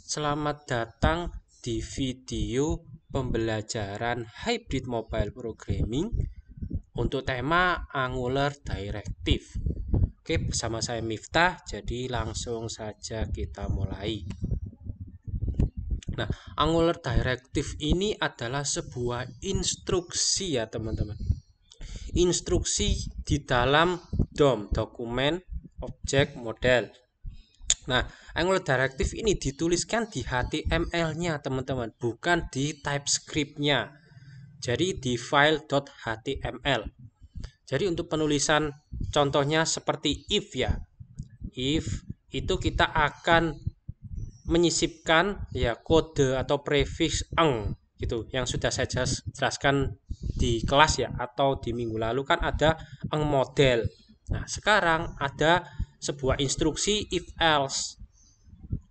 Selamat datang di video pembelajaran Hybrid Mobile Programming untuk tema Angular Directive. Oke, bersama saya Miftah, jadi langsung saja kita mulai. Nah, Angular Directive ini adalah sebuah instruksi ya teman-teman. Instruksi di dalam DOM, Dokumen Object Model. Nah, Angular Directive ini dituliskan di HTML-nya, teman-teman, bukan di TypeScript-nya. Jadi di file.html. Jadi untuk penulisan contohnya seperti if ya. If itu kita akan menyisipkan ya kode atau prefix eng gitu yang sudah saya jelaskan di kelas ya atau di minggu lalu kan ada eng model. Nah, sekarang ada sebuah instruksi if else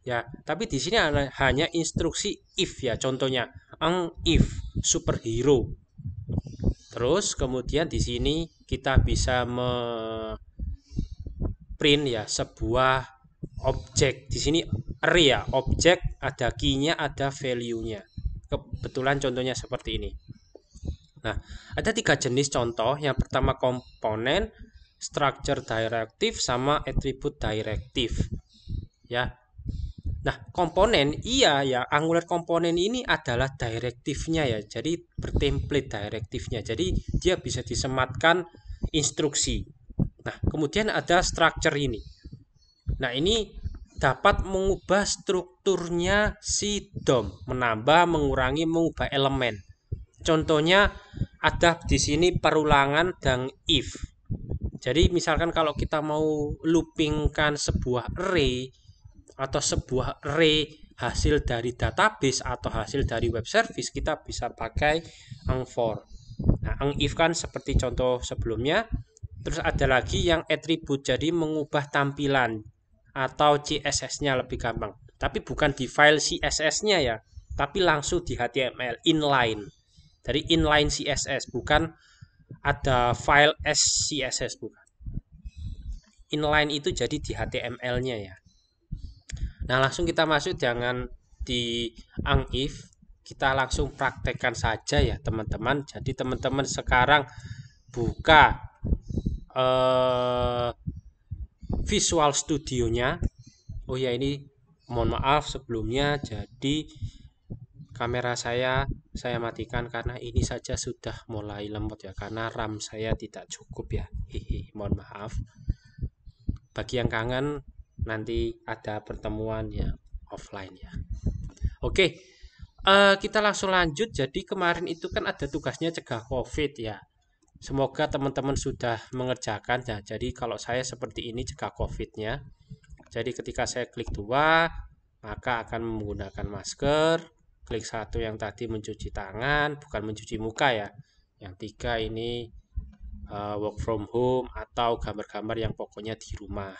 ya, tapi di sini hanya instruksi if ya, contohnya eng if superhero. Terus kemudian di sini kita bisa print ya sebuah objek. Di sini array ya, objek ada key-nya, ada value-nya. Kebetulan contohnya seperti ini. Nah, ada 3 jenis contoh. Yang pertama komponen, structure directive, sama attribute directive. Ya. Nah, komponen iya ya, Angular komponen ini adalah direktifnya ya. Jadi bertemplate direktifnya. Jadi dia bisa disematkan instruksi. Nah, kemudian ada structure ini. Nah, ini dapat mengubah strukturnya si DOM, menambah, mengurangi, mengubah elemen. Contohnya ada di sini perulangan dan if. Jadi misalkan kalau kita mau loopingkan sebuah array atau sebuah array hasil dari database atau hasil dari web service, kita bisa pakai eng for. Nah, eng if kan seperti contoh sebelumnya. Terus ada lagi yang attribute, jadi mengubah tampilan atau CSS-nya lebih gampang. Tapi bukan di file CSS-nya ya, tapi langsung di HTML inline. Dari inline CSS, bukan ada file SCSS, bukan. Inline itu jadi di HTML-nya ya. Nah, langsung kita masuk, jangan di eng if, kita langsung praktekkan saja ya teman-teman. Jadi teman-teman sekarang buka Visual Studio-nya. Oh ya, ini mohon maaf sebelumnya, jadi kamera saya matikan karena ini saja sudah mulai lemot ya, karena RAM saya tidak cukup ya. Hihi, mohon maaf. Bagi yang kangen, nanti ada pertemuan yang offline ya. Oke, kita langsung lanjut. Jadi kemarin itu kan ada tugasnya cegah COVID ya. Semoga teman-teman sudah mengerjakan ya. Jadi kalau saya seperti ini cegah COVID-nya. Jadi ketika saya klik 2, maka akan menggunakan masker. Klik 1 yang tadi mencuci tangan, bukan mencuci muka ya. Yang 3 ini work from home atau gambar-gambar yang pokoknya di rumah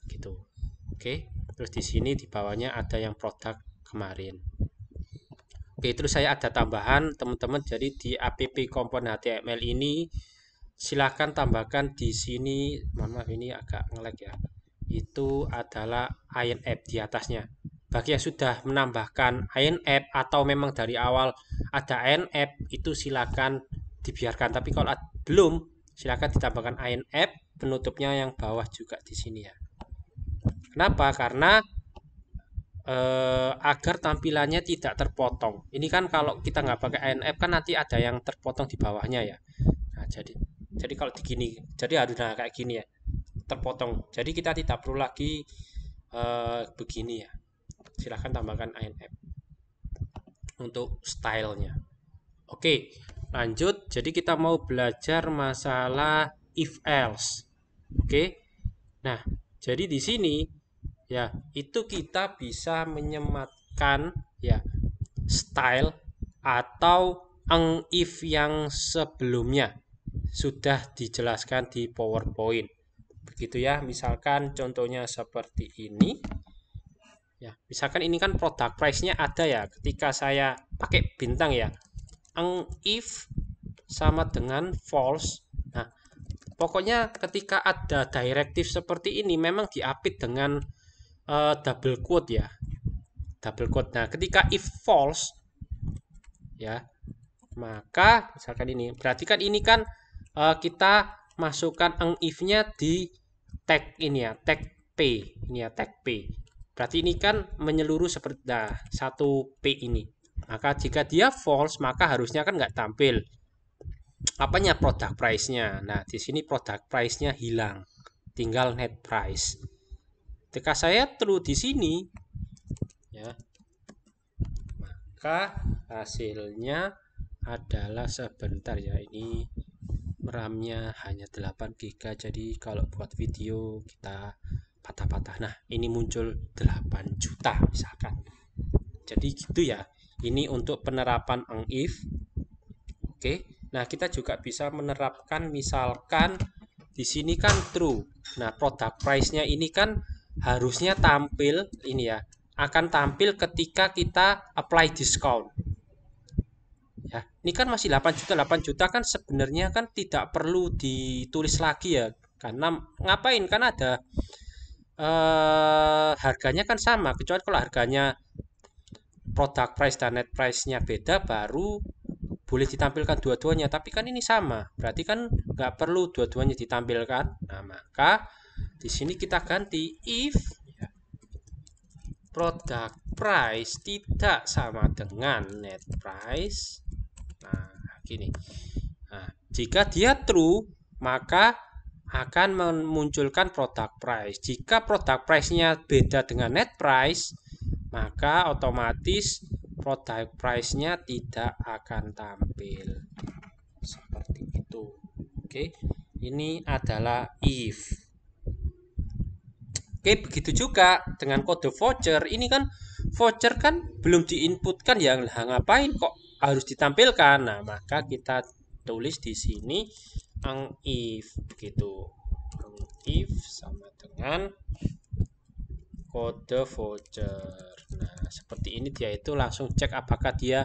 gitu. Oke. Terus di sini di bawahnya ada yang produk kemarin. Oke, terus saya ada tambahan teman-teman. Jadi di app komponen HTML ini silahkan tambahkan di sini. Mohon maaf ini agak nge-lag ya. Itu adalah INF di atasnya. Bagi yang sudah menambahkan INF atau memang dari awal ada INF, itu silakan dibiarkan. Tapi kalau belum, silakan ditambahkan INF, penutupnya yang bawah juga di sini ya. Kenapa? Karena agar tampilannya tidak terpotong. Ini kan kalau kita nggak pakai INF kan nanti ada yang terpotong di bawahnya ya. Nah, jadi kalau begini, jadi harus kayak gini ya, terpotong. Jadi kita tidak perlu lagi begini ya. Silahkan tambahkan INF untuk stylenya. Oke, lanjut. Jadi kita mau belajar masalah if else. Oke. Nah, jadi di sini ya itu kita bisa menyematkan ya style atau eng if yang sebelumnya sudah dijelaskan di PowerPoint. Begitu ya. Misalkan contohnya seperti ini. Ya, misalkan ini kan product price-nya ada ya. Ketika saya pakai bintang ya, eng if sama dengan false. Nah, pokoknya ketika ada direktif seperti ini memang diapit dengan double quote ya. double quote. Nah, ketika if false ya, maka misalkan ini, berarti kan ini kan kita masukkan if-nya di tag ini ya, tag P ini ya, tag P. Berarti ini kan menyeluruh seperti satu P ini. Maka jika dia false, maka harusnya kan nggak tampil apanya, product price-nya. Nah, di sini product price-nya hilang, tinggal net price. Ketika saya true di sini ya, maka hasilnya adalah sebentar ya, ini RAM-nya hanya 8 GB, jadi kalau buat video kita patah-patah. Nah, ini muncul 8 juta misalkan. Jadi gitu ya. Ini untuk penerapan if. Oke. Nah, kita juga bisa menerapkan misalkan di sini kan true. Nah, product price-nya ini kan harusnya tampil ini ya, akan tampil ketika kita apply discount. Ya, ini kan masih 8 juta kan sebenarnya kan tidak perlu ditulis lagi ya. Karena ngapain? Kan ada harganya kan sama, kecuali kalau harganya product price dan net price-nya beda baru boleh ditampilkan dua-duanya, tapi kan ini sama, berarti kan nggak perlu dua-duanya ditampilkan. Nah, maka di sini kita ganti if product price tidak sama dengan net price. Nah, gini. Nah, jika dia true, maka akan memunculkan product price. Jika product price-nya beda dengan net price, maka otomatis product price-nya tidak akan tampil. Seperti itu. Oke, ini adalah if. Oke, begitu juga dengan kode voucher. Ini kan voucher kan belum diinputkan ya, ngapain kok harus ditampilkan. Nah, maka kita tulis di sini if begitu. If sama dengan kode voucher. Nah, seperti ini dia itu langsung cek apakah dia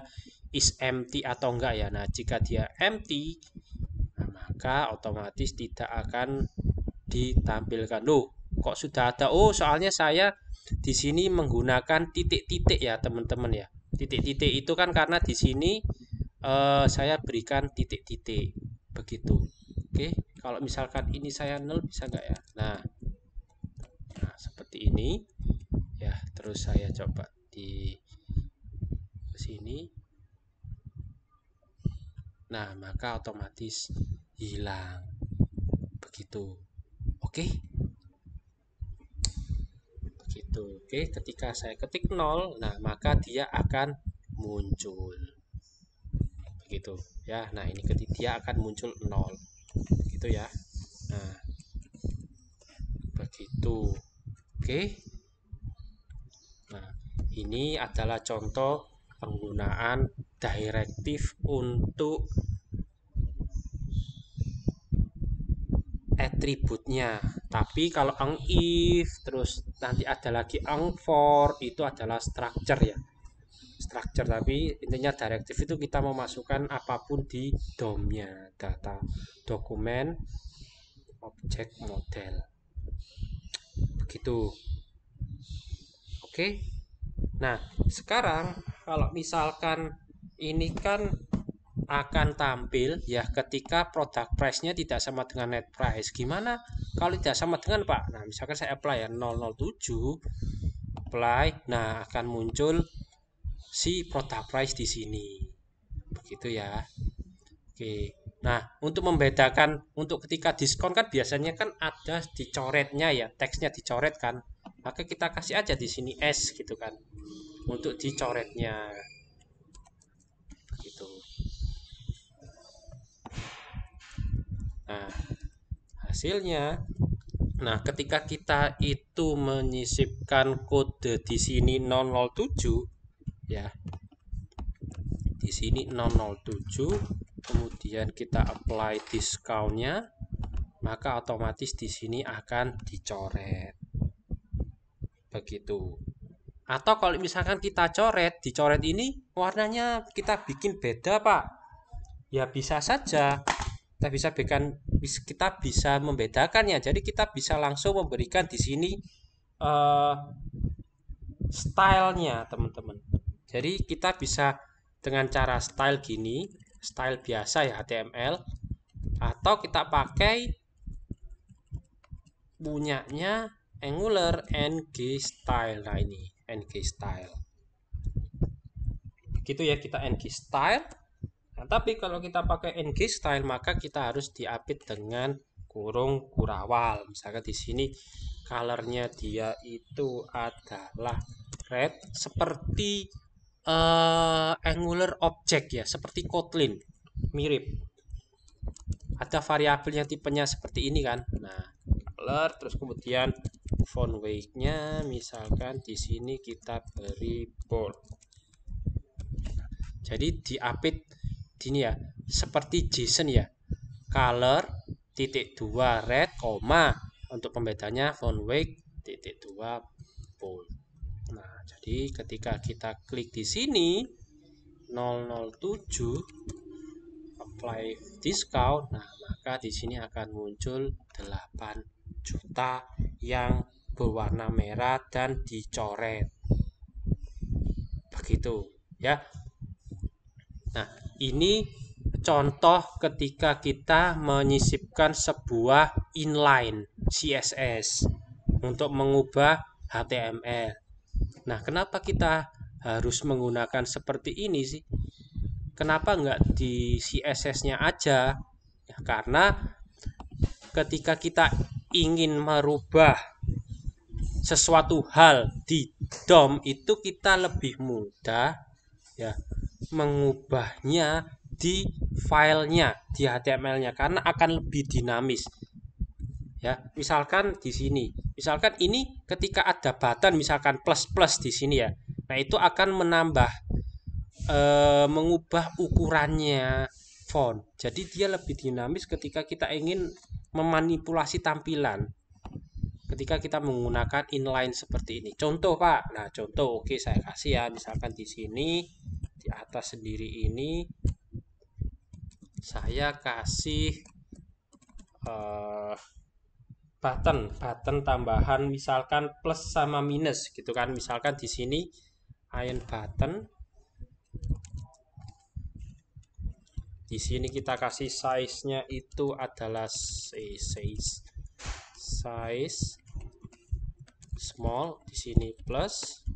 is empty atau enggak ya. Nah, jika dia empty, nah, maka otomatis tidak akan ditampilkan. Loh, kok sudah ada? Oh, soalnya saya di sini menggunakan titik-titik ya, teman-teman ya. Titik-titik itu kan karena di sini saya berikan titik-titik begitu. Oke, kalau misalkan ini saya nol bisa enggak ya? Nah, seperti ini ya. Terus saya coba di sini. Nah, maka otomatis hilang begitu. Oke, begitu. Oke, ketika saya ketik 0, nah maka dia akan muncul begitu ya. Nah, ini ketika dia akan muncul 0 gitu ya. Nah, begitu. Oke. Nah, ini adalah contoh penggunaan direktif untuk atributnya. Tapi kalau if terus nanti ada lagi for, itu adalah structure ya. Structure, tapi intinya direktif itu kita memasukkan apapun di DOM-nya, data, dokumen, objek, model. Begitu. Oke. Nah, sekarang kalau misalkan ini kan akan tampil ya ketika product price-nya tidak sama dengan net price. Gimana kalau tidak sama dengan, Pak? Nah, misalkan saya apply ya 007, apply. Nah, akan muncul si product price di sini. Begitu ya. Oke. Nah, untuk membedakan, untuk ketika diskon kan biasanya kan ada dicoretnya ya, teksnya dicoret kan. Maka kita kasih aja di sini S gitu kan. Untuk dicoretnya. Gitu. Nah, hasilnya, nah ketika kita itu menyisipkan kode di sini 007 ya, di sini 007, kemudian kita apply discountnya, maka otomatis di sini akan dicoret begitu. Atau kalau misalkan kita dicoret ini warnanya kita bikin beda, Pak, ya bisa saja. Kita bisa membedakannya. Jadi kita bisa langsung memberikan di sini stylenya teman-teman. Jadi kita bisa dengan cara style gini, style biasa ya HTML, atau kita pakai punyanya Angular ng style. Nah ini ng style gitu ya, kita ng style. Nah, tapi kalau kita pakai ng style maka kita harus diapit dengan kurung kurawal. Misalkan di sini colornya dia itu adalah red, seperti Angular object ya, seperti Kotlin, mirip. Ada variabelnya tipenya seperti ini kan. Nah, color, terus kemudian font weight-nya misalkan di sini kita beri bold. Jadi diapit ini ya, seperti JSON ya. Color titik 2 red, koma, untuk pembedanya font weight titik 2 bold. Nah, jadi ketika kita klik di sini 007 apply discount, nah maka di sini akan muncul 8 juta yang berwarna merah dan dicoret. Begitu ya. Nah, ini contoh ketika kita menyisipkan sebuah inline CSS untuk mengubah HTML. Nah, kenapa kita harus menggunakan seperti ini sih? Kenapa enggak di CSS-nya aja? Ya, karena ketika kita ingin merubah sesuatu hal di DOM itu kita lebih mudah ya mengubahnya di filenya, di HTML-nya, karena akan lebih dinamis. Ya, misalkan di sini, misalkan ini ketika ada button misalkan plus di sini ya. Nah, itu akan menambah mengubah ukurannya font. Jadi dia lebih dinamis ketika kita ingin memanipulasi tampilan. Ketika kita menggunakan inline seperti ini. Contoh, Pak. Nah, contoh oke saya kasih ya. Misalkan di sini di atas sendiri ini saya kasih button tambahan misalkan plus sama minus gitu kan. Misalkan di sini iron button. Di sini kita kasih size-nya itu adalah size small, di sini plus.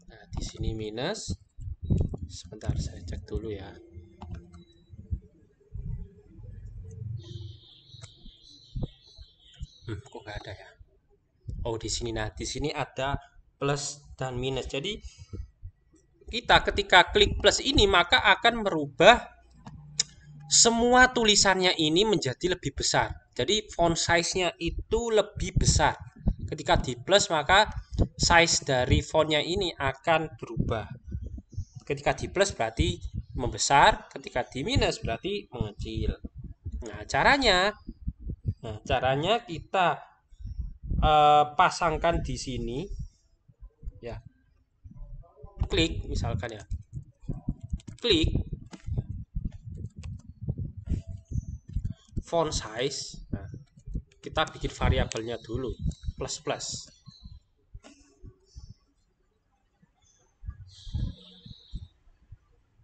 Nah, di sini minus. Sebentar saya cek dulu ya. Kok nggak ada ya? Oh, di sini. Nah, di sini ada plus dan minus. Jadi kita ketika klik plus ini maka akan merubah semua tulisannya ini menjadi lebih besar. Jadi font size-nya itu lebih besar. Ketika di plus maka size dari fontnya ini akan berubah. Ketika di plus berarti membesar, ketika di minus berarti mengecil. Nah, caranya kita pasangkan di sini ya. Klik misalkan ya. Klik font size. Nah, kita bikin variabelnya dulu plus.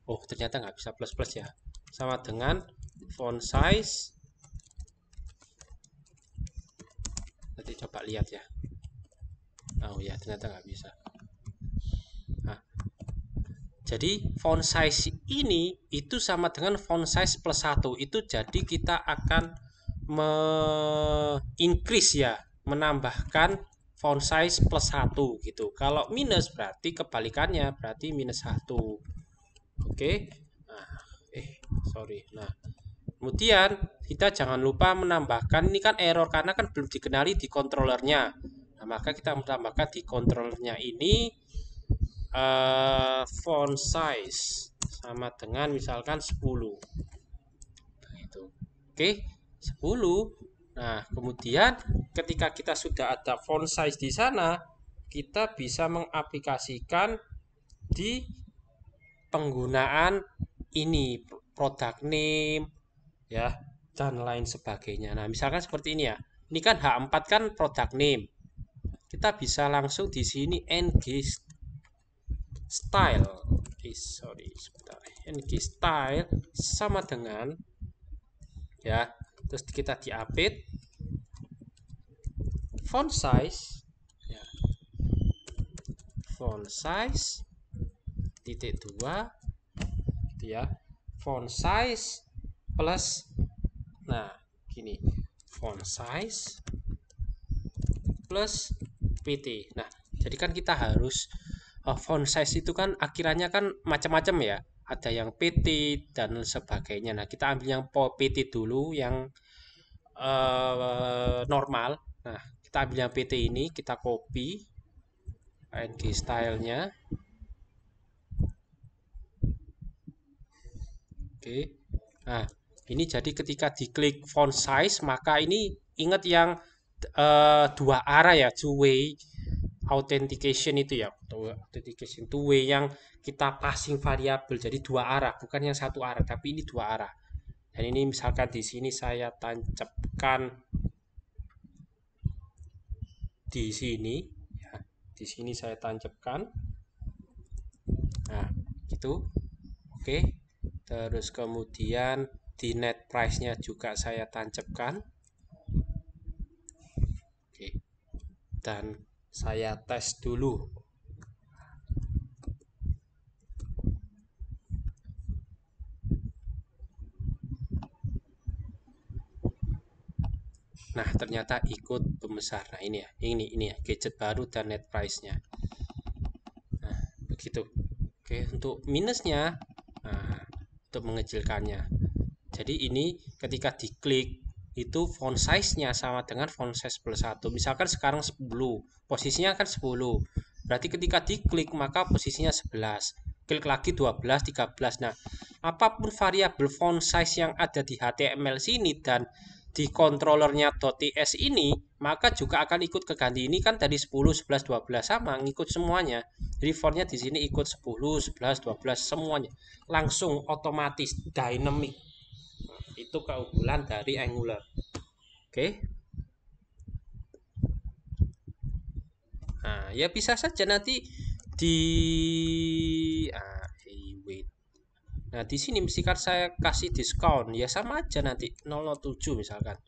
Oh, ternyata nggak bisa plus ya. Sama dengan font size. Nanti coba lihat ya. Oh ya, ternyata nggak bisa. Nah, jadi font size ini itu sama dengan font size plus 1. Itu jadi kita akan increase ya, menambahkan font size plus 1 gitu. Kalau minus berarti kebalikannya, berarti minus 1. Oke. Nah, sorry. Nah, kemudian kita jangan lupa menambahkan, ini kan error karena kan belum dikenali di controllernya. Nah, maka kita menambahkan di controllernya ini font size sama dengan misalkan 10. Begitu. Oke, 10. Nah, kemudian ketika kita sudah ada font size di sana, kita bisa mengaplikasikan di penggunaan ini product name ya, dan lain sebagainya. Nah, misalkan seperti ini ya. Ini kan H4 kan product name. Kita bisa langsung di sini ng style. Sorry, sebentar. ng style sama dengan ya. Terus kita di-update font size ya. Font size titik 2 ya. Font size plus nah gini, font size plus PT. Nah, jadi kan kita harus font size itu kan akhirannya kan macam-macam ya. Ada yang PT dan sebagainya. Nah, kita ambil yang PT dulu yang normal. Nah, kita ambil yang PT ini, kita copy ng stylenya. Oke. Nah, ini jadi ketika diklik font size maka ini ingat yang dua arah ya, two way authentication itu ya, authentication two way yang kita passing variabel, jadi dua arah, bukan yang satu arah, tapi ini dua arah. Dan ini misalkan di sini saya tancapkan di sini, ya, di sini saya tancapkan. Nah, gitu, oke. Terus kemudian di net price-nya juga saya tancapkan. Oke. Dan saya tes dulu. Nah, ternyata ikut pembesar. Nah, ini ya, gadget baru dan net price-nya. Nah, begitu. Oke, untuk minusnya, nah, untuk mengecilkannya. Jadi ini ketika diklik itu font size-nya sama dengan font size plus 1. Misalkan sekarang 10, posisinya kan 10. Berarti ketika diklik maka posisinya 11. Klik lagi 12, 13. Nah, apapun variabel font size yang ada di HTML sini dan di controllernya .ts ini, maka juga akan ikut keganti. Ini kan tadi 10, 11, 12 sama, ngikut semuanya. Jadi fontnya di sini ikut 10, 11, 12 semuanya. Langsung otomatis dynamic. Itu keunggulan dari Angular. Oke. Nah, ya bisa saja nanti di wait. Nah, di sini misalkan saya kasih diskon, ya sama aja nanti 007 misalkan.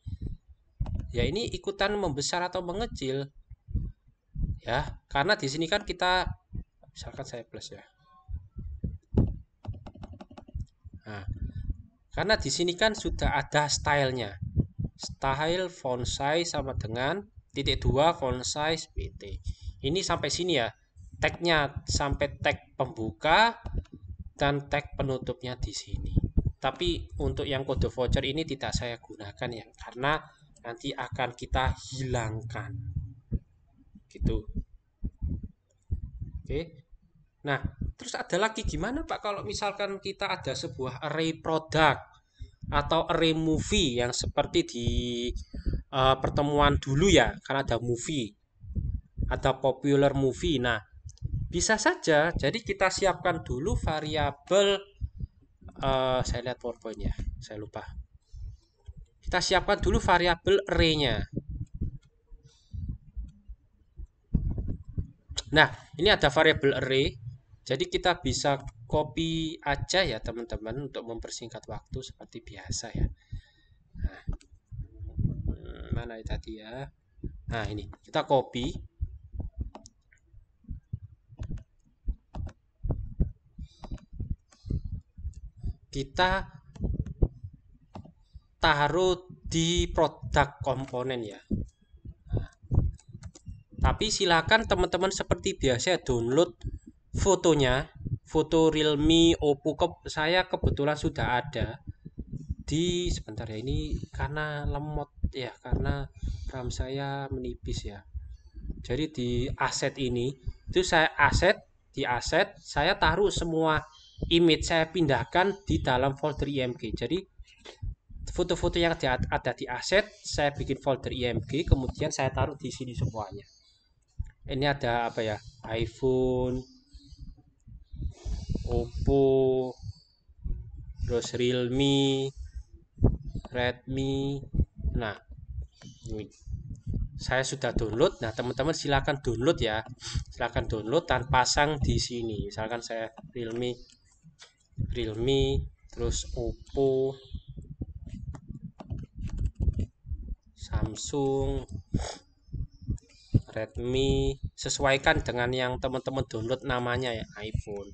Ya ini ikutan membesar atau mengecil. Ya, karena di sini kan kita misalkan saya plus ya. Nah, karena di sini kan sudah ada stylenya. Style font size sama dengan titik 2 font size PT. Ini sampai sini ya. Tagnya sampai tag pembuka dan tag penutupnya di sini. Tapi untuk yang kode voucher ini tidak saya gunakan ya, karena nanti akan kita hilangkan. Gitu. Oke. Nah, terus ada lagi gimana Pak kalau misalkan kita ada sebuah array produk atau array movie yang seperti di pertemuan dulu ya, karena ada movie, ada popular movie. Nah, bisa saja. Jadi kita siapkan dulu variabel. Saya lihat PowerPoint ya, saya lupa. Kita siapkan dulu variabel array-nya. Nah, ini ada variabel array. Jadi kita bisa copy aja ya teman-teman untuk mempersingkat waktu seperti biasa ya. Nah, mana tadi ya? Nah, ini kita copy. Kita taruh di produk komponen ya. Nah, tapi silakan teman-teman seperti biasa download fotonya, foto Realme, Oppo. Saya kebetulan sudah ada di sebentar ya, ini karena lemot ya, karena RAM saya menipis ya. Jadi di aset ini itu saya di aset saya taruh semua image, saya pindahkan di dalam folder img. Jadi foto-foto yang ada di aset saya bikin folder img, kemudian saya taruh di sini semuanya. Ini ada apa ya, iPhone, Oppo, terus Realme, Redmi. Nah, ini saya sudah download. Nah, teman-teman silakan download ya. Silakan download dan pasang di sini. Misalkan saya Realme, terus Oppo, Samsung, Redmi, sesuaikan dengan yang teman-teman download namanya ya, iPhone.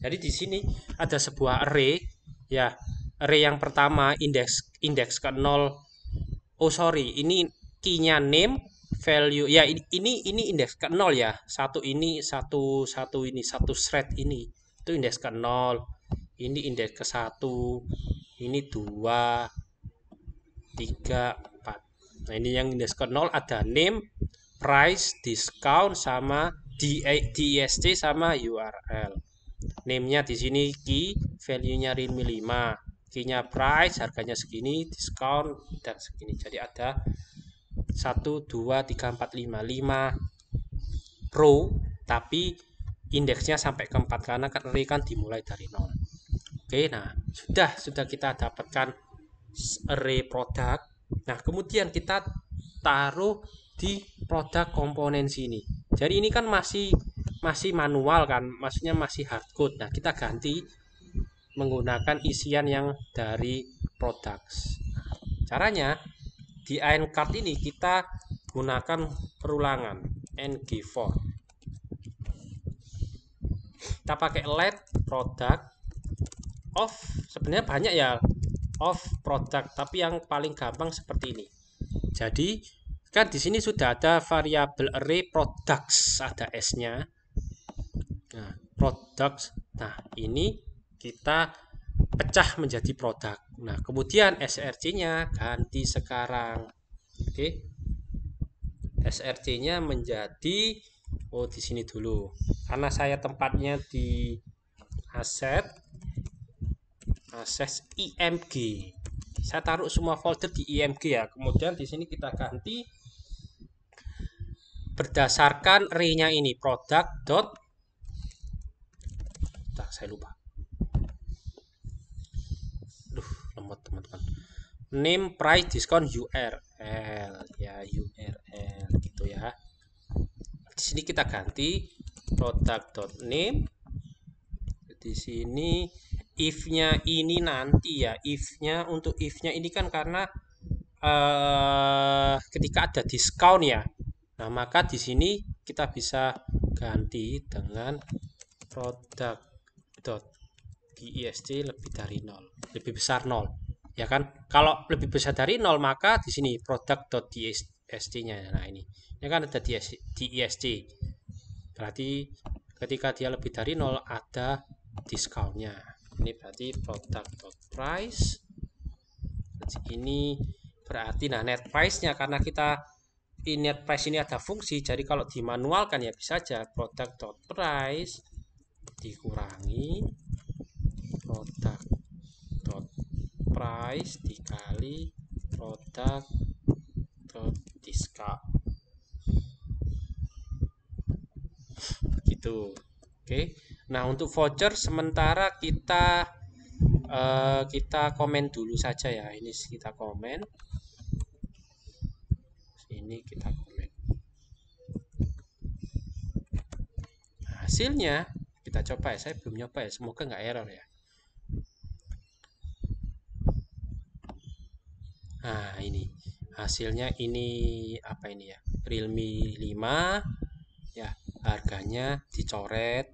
Jadi di sini ada sebuah array ya. Array yang pertama indeks ke 0. Oh sorry, ini key-nya name, value. Ya ini indeks ke 0 ya. Satu ini, satu ini, satu thread ini. Itu indeks ke 0. Ini indeks ke 1. Ini 2, 3, 4. Nah, ini yang indeks ke 0 ada name, price, discount sama DIST sama URL. Name-nya di sini key, value-nya Realme 5. Key-nya price, harganya segini, discount dan segini. Jadi ada 1 2 3 4 5 row, tapi indeksnya sampai ke 4 karena array kan dimulai dari 0. Oke, nah sudah kita dapatkan array produk. Nah, kemudian kita taruh di produk komponen sini. Jadi ini kan masih manual kan, maksudnya masih hardcode. Nah, kita ganti menggunakan isian yang dari products. Caranya di card ini kita gunakan perulangan ng4. Kita pakai let product of, sebenarnya banyak ya of product, tapi yang paling gampang seperti ini. Jadi kan di sini sudah ada variabel array products, ada s-nya. Nah, products. Nah, ini kita pecah menjadi produk. Nah, kemudian src-nya ganti sekarang. Oke. src-nya menjadi di sini dulu. Karena saya tempatnya di aset img. Saya taruh semua folder di img ya. Kemudian di sini kita ganti berdasarkan array-nya ini product dot. Saya lupa. Lemot teman-teman. Name, price, discount, URL ya, URL gitu ya. Di sini kita ganti product.name. Di sini if-nya ini nanti ya, if-nya untuk if-nya ini kan karena ketika ada diskon ya. Nah, maka di sini kita bisa ganti dengan product.dist lebih dari 0, lebih besar 0. Ya kan? Kalau lebih besar dari 0 maka di sini product.dist-nya. Nah, ini kan ada dist. Berarti ketika dia lebih dari 0 ada diskontnya. Ini berarti product.price. Ini berarti nah net price-nya karena kita net price ini ada fungsi, jadi kalau dimanualkan ya bisa aja product.price dikurangi product.price dikali product.discount gitu. Oke. Nah, untuk voucher sementara kita komen dulu saja ya. Ini kita komen. Ini kita komen. Nah, hasilnya kita coba ya. Saya belum nyoba ya. Semoga nggak error ya. Nah, ini hasilnya ini apa ini ya? Realme 5 ya, harganya dicoret,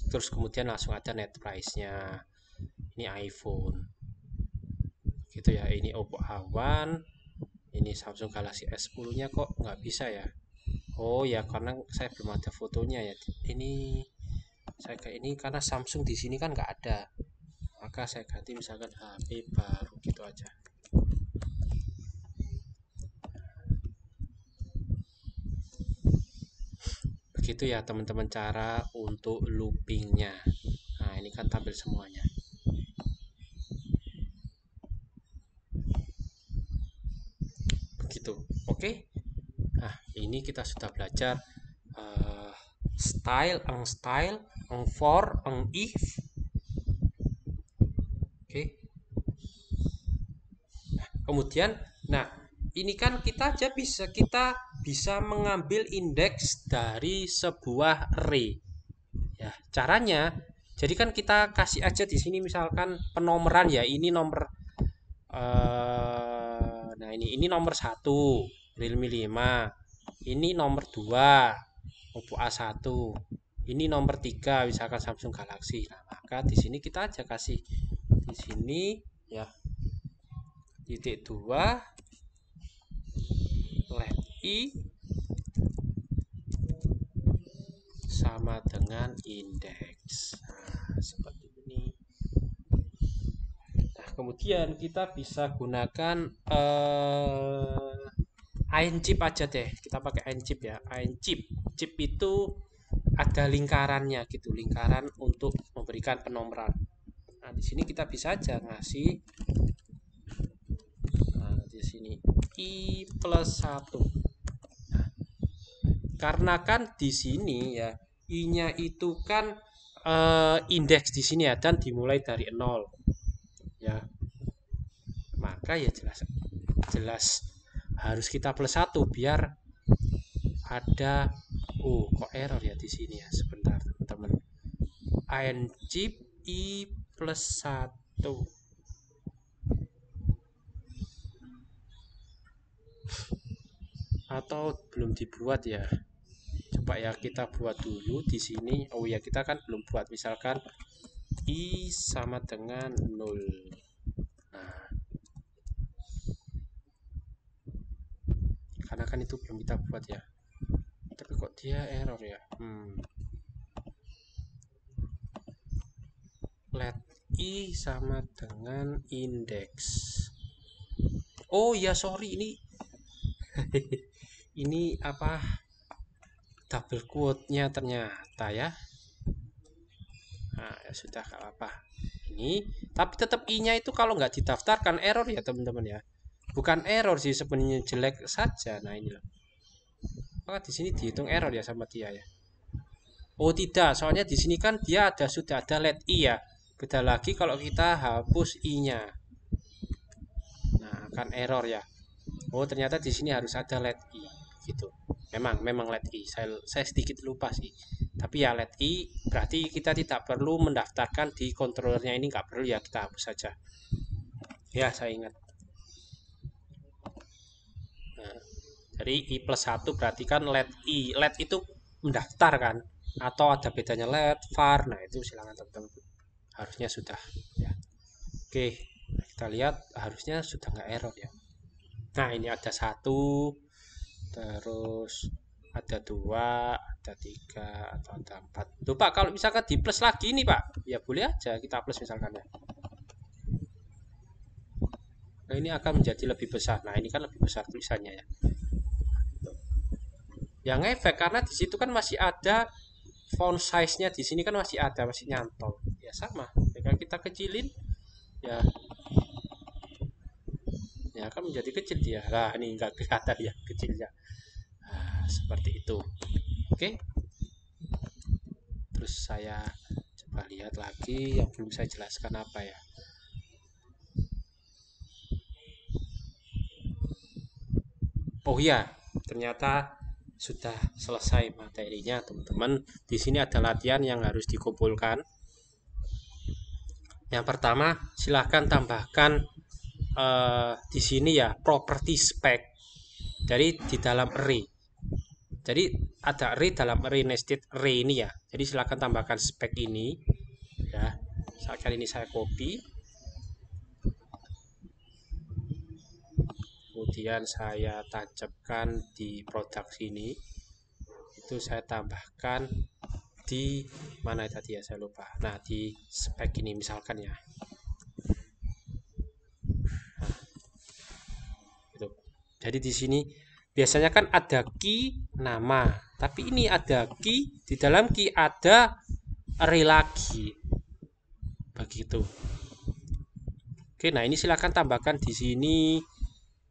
terus kemudian langsung ada net price-nya. Ini iPhone gitu ya. Ini Oppo A1, ini Samsung Galaxy S10 nya kok nggak bisa ya. Oh ya, karena saya belum ada fotonya ya. Ini saya kayak ini karena Samsung di sini kan nggak ada, maka saya ganti misalkan HP baru gitu aja. Begitu ya teman-teman cara untuk loopingnya. Nah, ini kan tampil semuanya. Begitu. Oke. Nah, ini kita sudah belajar style, for, if. Oke. Kemudian, nah ini kan kita bisa mengambil indeks dari sebuah array. Ya, caranya, jadi kan kita kasih aja di sini misalkan penomoran ya, ini nomor nah ini nomor 1 Realme 5, ini nomor 2 Oppo A1, ini nomor 3 misalkan Samsung Galaxy. Nah, maka di sini kita aja kasih di sini ya titik 2 let i sama dengan indeks. Nah, seperti ini. Nah, kemudian kita bisa gunakan chip aja deh. Kita pakai chip ya. Chip. Chip itu ada lingkarannya gitu, lingkaran untuk memberikan penomoran. Nah, di sini kita bisa aja ngasih di sini i plus 1. Nah, karena kan di sini ya i-nya itu kan indeks di sini ya dan dimulai dari 0. Ya. Maka ya jelas harus kita plus 1 biar ada kok error ya di sini ya. Sebentar, teman-teman. Chip i plus 1. Atau belum dibuat ya. Coba ya kita buat dulu di sini. Oh ya, kita kan belum buat. Misalkan i sama dengan 0. Nah, karena kan itu belum kita buat ya. Tapi kok dia error ya? Let i sama dengan indeks. Oh ya, sorry, ini ini apa, double quote-nya ternyata ya. Nah, ya sudah, gak apa-apa. Ini tapi tetap i-nya itu kalau nggak didaftarkan error ya teman-teman ya. Bukan error sih sebenarnya, jelek saja. Nah, ini loh. Maka di sini dihitung error ya sama dia ya. Oh tidak, soalnya di sini kan dia sudah ada let i ya. Beda lagi kalau kita hapus i-nya. Nah, akan error ya. Oh, ternyata di sini harus ada let i gitu. Memang let i. Saya sedikit lupa sih. Tapi ya let i berarti kita tidak perlu mendaftarkan di controllernya, ini nggak perlu ya, kita hapus saja. Ya, saya ingat. Nah, jadi i plus 1 berarti kan let i. Let itu mendaftar kan? Atau ada bedanya let, var. Nah, itu silakan teman-teman. Harusnya sudah ya. Oke, kita lihat harusnya sudah nggak error ya. Nah, ini ada 1, terus ada 2, ada 3, atau ada 4. Tuh Pak, kalau misalkan di plus lagi nih Pak, ya boleh aja kita plus misalkan ya. Nah, ini akan menjadi lebih besar. Nah, ini kan lebih besar tulisannya ya. Yang efek karena di situ kan masih ada font size-nya, di sini kan masih ada, masih nyantol. Ya sama. Jika kita kecilin ya akan menjadi kecil dia. Nah, ini enggak kelihatan ya kecilnya. Nah, seperti itu. Oke. Terus saya coba lihat lagi yang belum saya jelaskan apa ya. Oh iya, ternyata sudah selesai materinya, teman-teman. Di sini ada latihan yang harus dikumpulkan. Yang pertama, silahkan tambahkan di sini ya property spec. Jadi di dalam array. Jadi ada array dalam array, nested array ini ya. Jadi silahkan tambahkan spek ini ya. Kali ini saya copy. Kemudian saya tancapkan di produk sini. Itu saya tambahkan di mana tadi ya, saya lupa. Nah, di spek ini misalkan ya. Nah, itu. Jadi di sini biasanya kan ada key nama, tapi ini ada key, di dalam key ada array lagi. Begitu. Oke, nah ini silakan tambahkan di sini,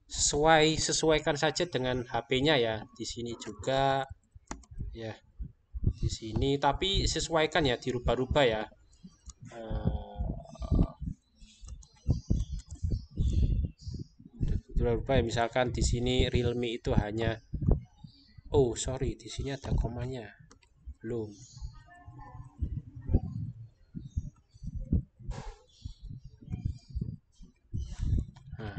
sesuaikan saja dengan HP-nya ya. Di sini juga ya. Di sini tapi sesuaikan ya, dirubah-rubah ya. berubah ya, misalkan di sini realme itu hanya, oh sorry, di sini ada komanya belum. Nah,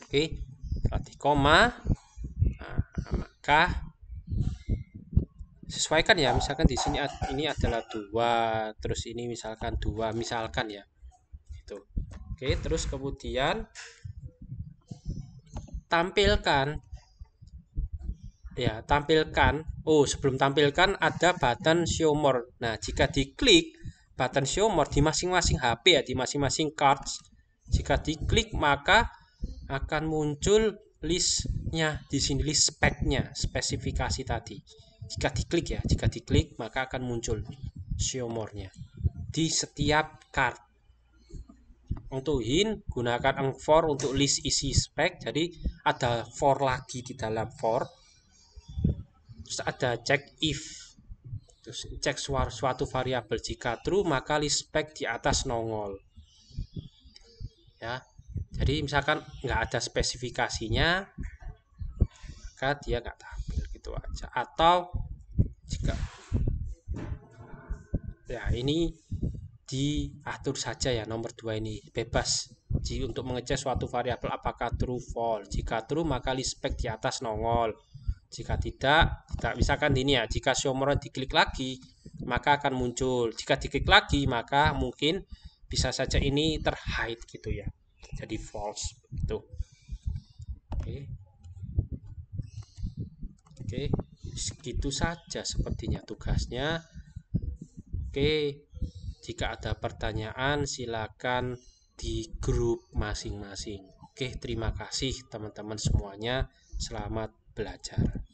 oke, setelah di koma, nah, maka sesuaikan ya, misalkan di sini ini adalah 2, terus ini misalkan 2, misalkan ya itu. Oke, terus kemudian tampilkan ya, tampilkan, oh sebelum tampilkan ada button show more. Nah, jika diklik button show more di masing-masing HP ya, di masing-masing cards, jika diklik maka akan muncul listnya di sini, list speknya, spesifikasi tadi. Jika diklik ya, jika diklik maka akan muncul show more-nya di setiap card. Untuk hint gunakan for untuk list isi spek, jadi ada for lagi di dalam for. Terus ada check if, terus cek suatu variabel, jika true maka list spek di atas nongol ya. Jadi misalkan nggak ada spesifikasinya maka dia nggak tampil, gitu aja. Atau jika ya ini diatur saja ya, nomor 2 ini bebas untuk mengecek suatu variabel apakah true false. Jika true maka list spek di atas nongol, jika tidak misalkan ini ya, jika show more diklik lagi maka akan muncul, jika diklik lagi maka mungkin bisa saja ini terhide gitu ya, jadi false itu. Oke, segitu saja sepertinya tugasnya. Oke, jika ada pertanyaan silakan di grup masing-masing. Oke, terima kasih teman-teman semuanya. Selamat belajar.